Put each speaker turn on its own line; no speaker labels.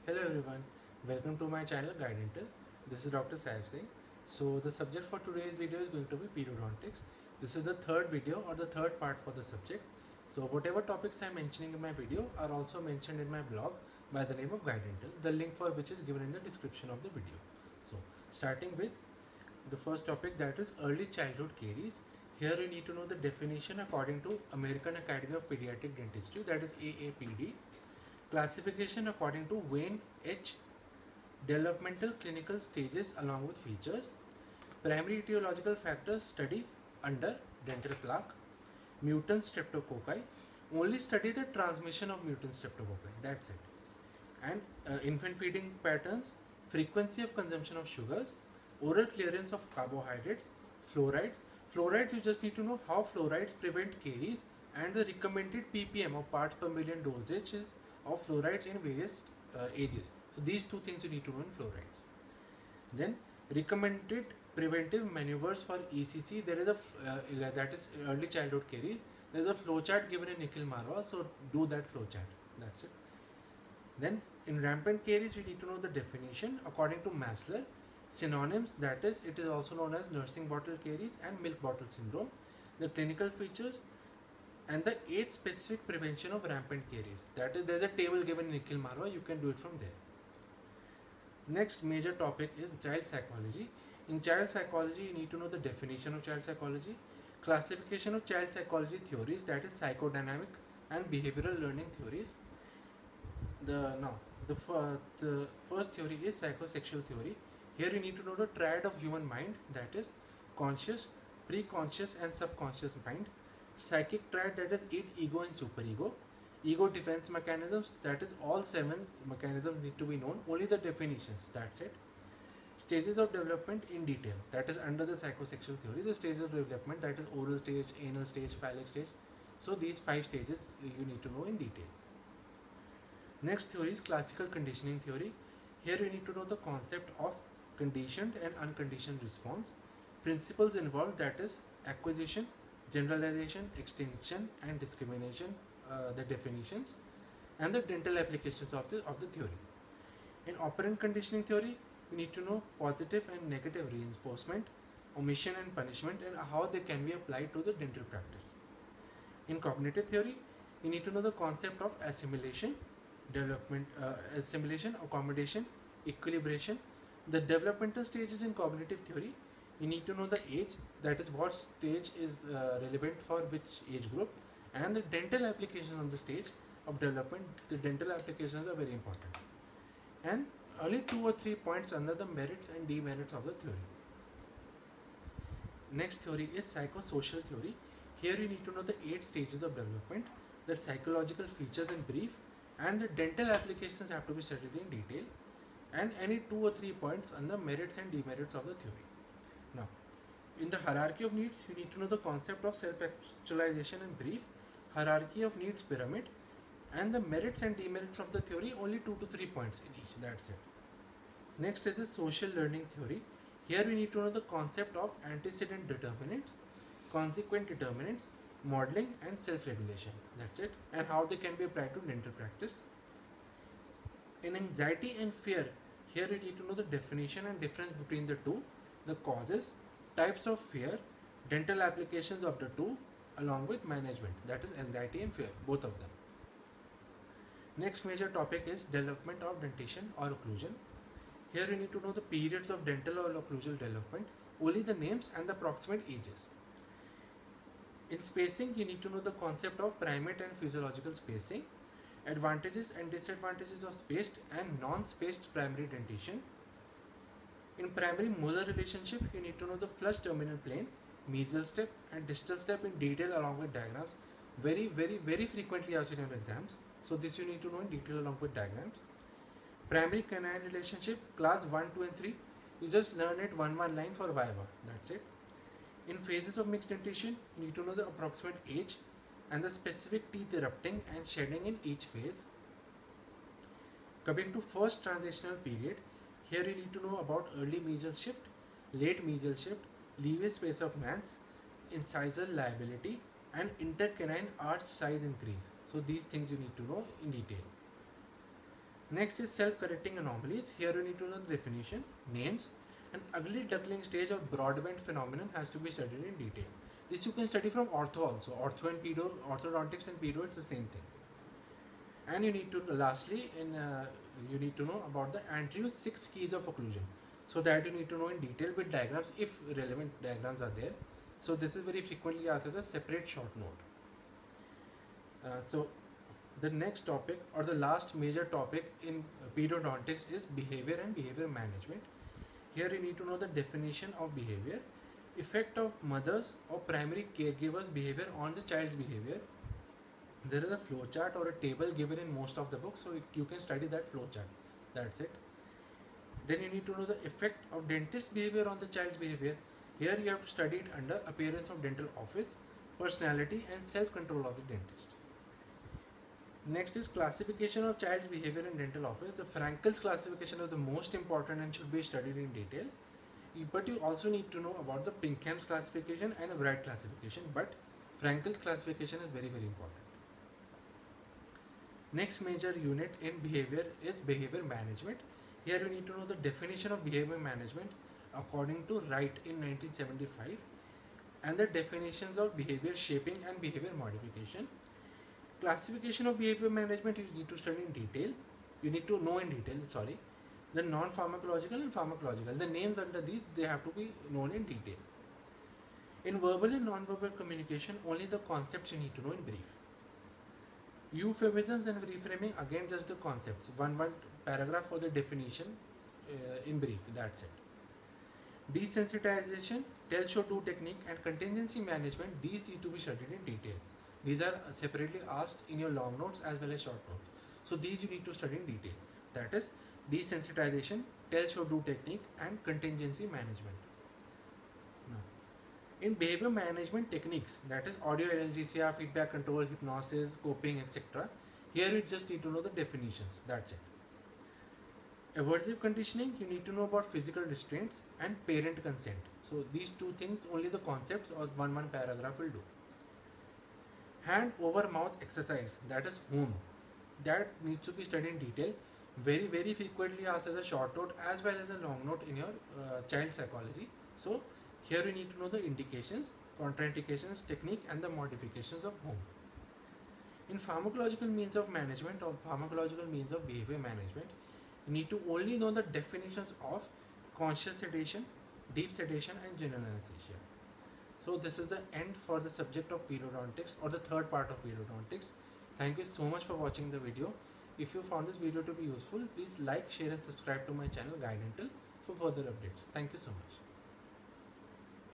Hello everyone, welcome to my channel Guidental. This is Dr. Saib Singh. So the subject for today's video is going to be periodontics. This is the third video or the third part for the subject. So whatever topics I am mentioning in my video are also mentioned in my blog by the name of Guidental, the link for which is given in the description of the video. So starting with the first topic, that is early childhood caries. Here you need to know the definition according to American Academy of Pediatric Dentistry, that is AAPD. Classification according to Wayne H. Developmental clinical stages along with features. Primary etiological factors study under dental plaque. Mutant streptococci. Only study the transmission of mutant streptococci. That's it. And infant feeding patterns. Frequency of consumption of sugars. Oral clearance of carbohydrates. Fluorides. Fluorides, you just need to know how fluorides prevent caries and the recommended ppm or parts per million dosages of fluorides in various ages. So these two things you need to know in fluorides. Then recommended preventive maneuvers for ECC. There is a that is early childhood caries. There is a flowchart given in Nikhil Marwa. So do that flowchart. That's it. Then in rampant caries, you need to know the definition according to Maslach. Synonyms, that is, it is also known as nursing bottle caries and milk bottle syndrome. The clinical features and the age specific prevention of rampant caries. That is, there is a table given in Nikhil Marwa, you can do it from there. Next major topic is child psychology. In child psychology, you need to know the definition of child psychology, classification of child psychology theories, that is psychodynamic and behavioral learning theories. The first theory is psychosexual theory. Here you need to know the triad of human mind, that is conscious, pre-conscious and subconscious mind. Psychic triad, that is id, ego and superego. Ego defense mechanisms, that is all 7 mechanisms need to be known, only the definitions, that's it. Stages of development in detail, that is under the psychosexual theory, the stages of development, that is oral stage, anal stage, phallic stage. So these 5 stages you need to know in detail. Next theory is classical conditioning theory. Here you need to know the concept of conditioned and unconditioned response. Principles involved, that is acquisition, generalization, extinction and discrimination, the definitions and the dental applications of the theory. In operant conditioning theory, you need to know positive and negative reinforcement, omission and punishment, and how they can be applied to the dental practice. In cognitive theory, you need to know the concept of assimilation, accommodation, equilibration. The developmental stages in cognitive theory, you need to know the age, that is what stage is relevant for which age group, and the dental applications on the stage of development. The dental applications are very important. And only 2 or 3 points under the merits and demerits of the theory. Next theory is psychosocial theory. Here you need to know the 8 stages of development, the psychological features in brief, and the dental applications have to be studied in detail, and any 2 or 3 points on the merits and demerits of the theory. Now, in the hierarchy of needs, you need to know the concept of self-actualization in brief, hierarchy of needs pyramid, and the merits and demerits of the theory, only 2 to 3 points in each, that's it. Next is the social learning theory. Here we need to know the concept of antecedent determinants, consequent determinants, modeling and self-regulation, that's it, and how they can be applied to dental practice. In anxiety and fear, here you need to know the definition and difference between the two, the causes, types of fear, dental applications of the two, along with management, that is anxiety and fear, both of them. Next major topic is development of dentition or occlusion. Here you need to know the periods of dental or occlusal development, only the names and the approximate ages. In spacing, you need to know the concept of primate and physiological spacing, advantages and disadvantages of spaced and non-spaced primary dentition. In primary molar relationship, you need to know the flush terminal plane, mesial step and distal step in detail along with diagrams. Very frequently asked in your exams. So this you need to know in detail along with diagrams. Primary canine relationship, class 1, 2 and 3, you just learn it one line for Viva, that's it. In phases of mixed dentition, you need to know the approximate age and the specific teeth erupting and shedding in each phase. Coming to first transitional period, here you need to know about early mesial shift, late mesial shift, leeway space of Mans, incisal liability and intercanine arch size increase. So these things you need to know in detail. Next is self-correcting anomalies. Here you need to know the definition, names. An ugly duckling stage of broadband phenomenon has to be studied in detail. This you can study from ortho also. Ortho and pedo, orthodontics and pedo, it's the same thing. And you need to, lastly, you need to know about the Andrews 6 keys of occlusion. So that you need to know in detail with diagrams if relevant diagrams are there. So this is very frequently asked as a separate short note. So the next topic or the last major topic in pedodontics is behavior and behavior management. Here you need to know the definition of behavior, effect of mothers or primary caregivers' behavior on the child's behavior. There is a flowchart or a table given in most of the books, so you can study that flowchart. That's it. Then you need to know the effect of dentist behavior on the child's behavior. Here you have to study it under appearance of dental office, personality and self-control of the dentist. Next is classification of child's behavior in dental office. The Frankel's classification is the most important and should be studied in detail. But you also need to know about the Pinkham's classification and a Wright classification. But Frankel's classification is very, very important. Next major unit in behavior is behavior management. Here you need to know the definition of behavior management according to Wright in 1975 and the definitions of behavior shaping and behavior modification. Classification of behavior management you need to study in detail. You need to know in detail, sorry. The non-pharmacological and pharmacological. The names under these, they have to be known in detail. In verbal and non-verbal communication, only the concepts you need to know in brief. Euphemisms and reframing, again just the concepts. One paragraph for the definition in brief, that's it. Desensitization, tell, show, do technique and contingency management, these need to be studied in detail. These are separately asked in your long notes as well as short notes. So these you need to study in detail. That is desensitization, tell, show, do technique and contingency management. Now, in behavior management techniques, that is audio analgesia, feedback control, hypnosis, coping, etc. Here you just need to know the definitions. That's it. Aversive conditioning, you need to know about physical restraints and parent consent. So these two things, only the concepts or one paragraph will do. Hand over mouth exercise, that is home, that needs to be studied in detail. Very, very frequently asked as a short note as well as a long note in your child psychology. So here you need to know the indications, contraindications, technique and the modifications of home. In pharmacological means of management or pharmacological means of behavior management, you need to only know the definitions of conscious sedation, deep sedation and general anesthesia. So this is the end for the subject of periodontics or the third part of periodontics. Thank you so much for watching the video. If you found this video to be useful, please like, share and subscribe to my channel Guide Dental for further updates. Thank you so much.